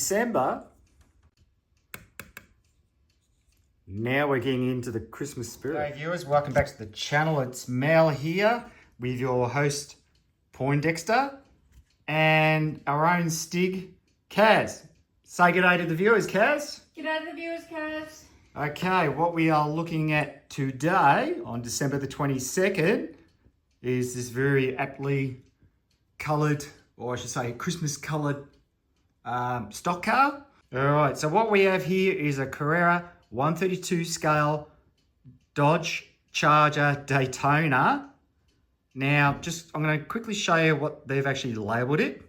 December. Now we're getting into the Christmas spirit. Hey viewers, welcome back to the channel. It's Mel here with your host Poindexter and our own Stig, Kaz. Say good day to the viewers, Kaz. Good day to the viewers, Kaz. Okay, what we are looking at today on December the 22nd is this very aptly coloured, or I should say Christmas coloured stock car. All right, so what we have here is a Carrera 132 scale Dodge Charger Daytona. Now, I'm going to quickly show you what they've actually labelled it.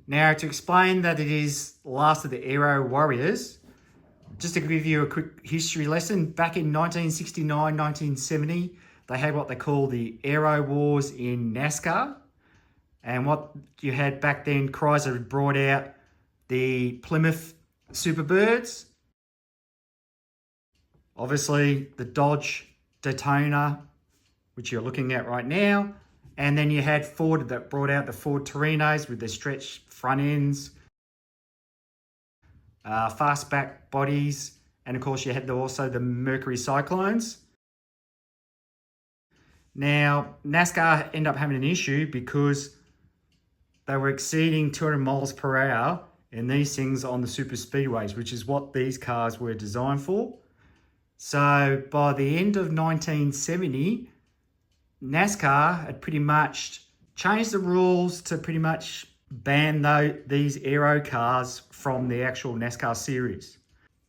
Now, to explain that it is the last of the Aero Warriors, just to give you a quick history lesson, back in 1969, 1970, they had what they call the Aero Wars in NASCAR. And what you had back then, Chrysler had brought out the Plymouth Superbirds, obviously the Dodge Daytona, which you're looking at right now, and then you had Ford that brought out the Ford Torinos with their stretched front ends, fastback bodies, and of course you had also the Mercury Cyclones. Now, NASCAR ended up having an issue because they were exceeding 200 miles per hour in these things on the super speedways, which is what these cars were designed for. So by the end of 1970, NASCAR had pretty much changed the rules to pretty much ban these aero cars from the actual NASCAR series.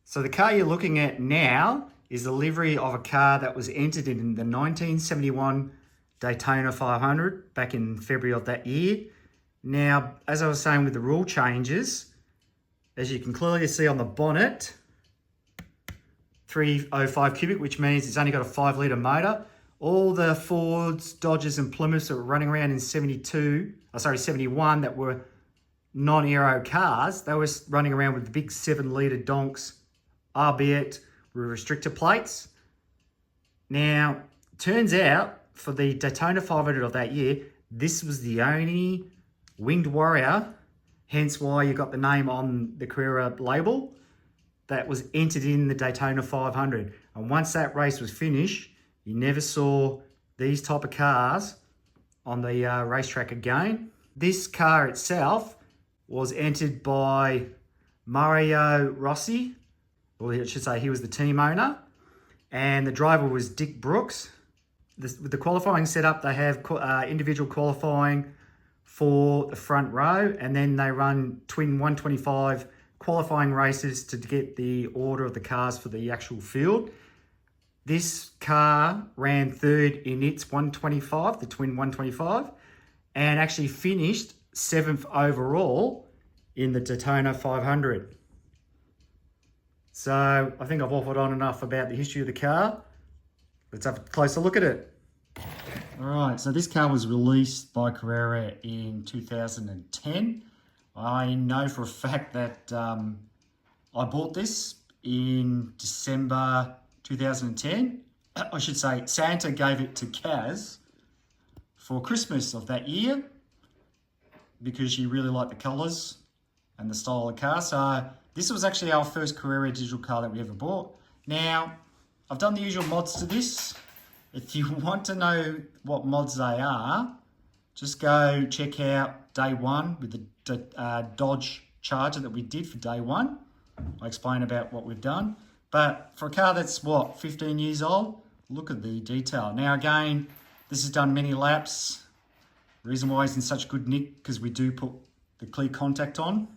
So the car you're looking at now is the livery of a car that was entered in the 1971 Daytona 500 back in February of that year. Now, as I was saying with the rule changes, as you can clearly see on the bonnet, 305 cubic, which means it's only got a 5 litre motor. All the Fords, Dodges and Plymouths that were running around in 71 that were non-aero cars, they were running around with the big 7 litre donks, albeit with restrictor plates. Now, turns out for the Daytona 500 of that year, this was the only Winged Warrior, hence why you got the name on the Carrera label, that was entered in the Daytona 500. And once that race was finished, you never saw these type of cars on the racetrack again. This car itself was entered by Mario Rossi, or I should say he was the team owner, and the driver was Dick Brooks. With the qualifying setup, they have individual qualifying for the front row, and then they run twin 125 qualifying races to get the order of the cars for the actual field. This car ran third in its 125, the twin 125, and actually finished 7th overall in the Daytona 500. So I think I've waffled on enough about the history of the car. Let's have a closer look at it. All right, so this car was released by Carrera in 2010. I know for a fact that I bought this in December 2010. I should say Santa gave it to Kaz for Christmas of that year because she really liked the colours and the style of the car. So this was actually our first Carrera digital car that we ever bought. Now, I've done the usual mods to this. If you want to know what mods they are, just go check out day one with the Dodge Charger that we did for day one. I explain about what we've done. But for a car that's, 15 years old, look at the detail. Now again, this has done many laps. The reason why it's in such good nick, because we do put the clear contact on,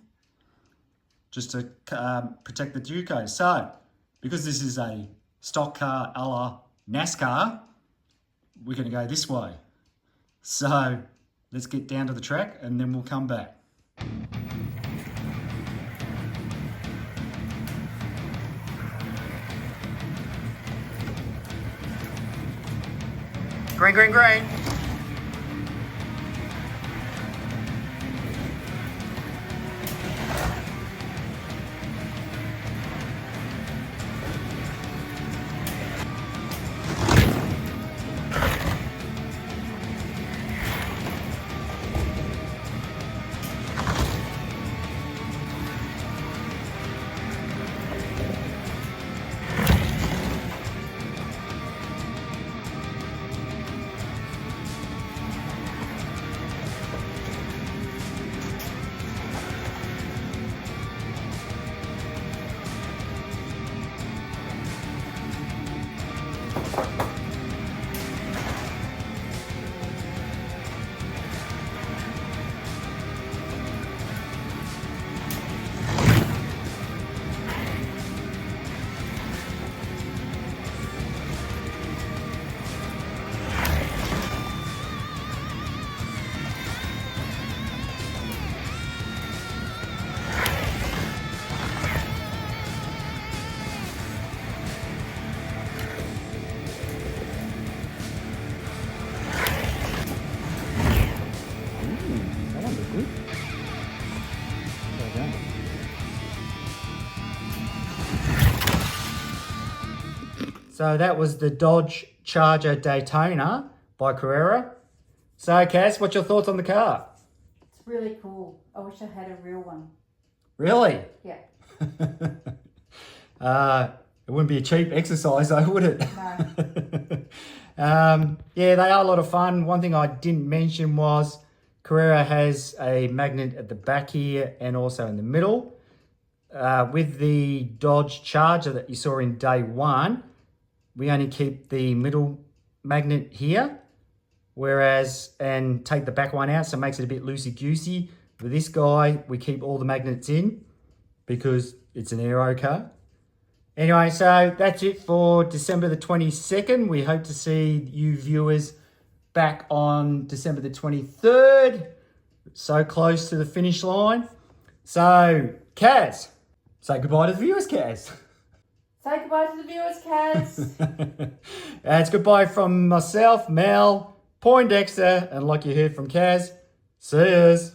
just to protect the Duco. So, because this is a stock car a la NASCAR, we're going to go this way. So, let's get down to the track and then we'll come back. Green, green, green. That one looked good. There we go. So that was the Dodge Charger Daytona by Carrera. So Cass, what's your thoughts on the car? It's really cool. I wish I had a real one. Really? Yeah. It wouldn't be a cheap exercise though, would it? No. Yeah, they are a lot of fun. One thing I didn't mention was Carrera has a magnet at the back here and also in the middle. With the Dodge Charger that you saw in day one, we only keep the middle magnet here, and take the back one out, so it makes it a bit loosey-goosey. With this guy, we keep all the magnets in because it's an aero car. Anyway, so that's it for December the 22nd. We hope to see you viewers back on December the 23rd. So close to the finish line. So, Kaz, say goodbye to the viewers, Kaz. Say goodbye to the viewers, Kaz. It's goodbye from myself, Mel, Poindexter, and like you heard from Kaz, see yous.